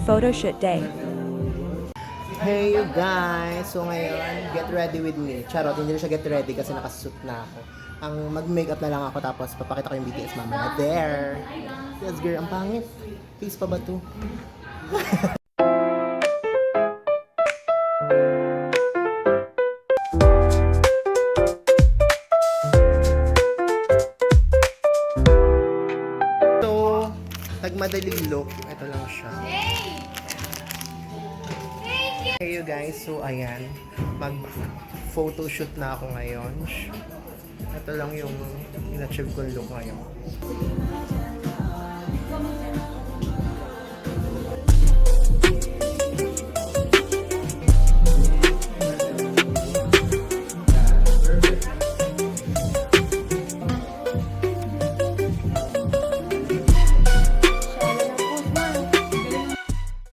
photoshoot day. Hey you guys! So ngayon, get ready with me. Charot, hindi na siya get ready kasi nakasuit na ako. Ang mag-makeup na lang ako tapos papakita ko yung BTS mamaya. There! Yes girl, ang pangit. Face pa ba to? So, tagmadaling look. Ito lang siya. Hey you guys, so ayan, mag-photoshoot na ako ngayon. Ito lang yung in-achieve kong look ngayon.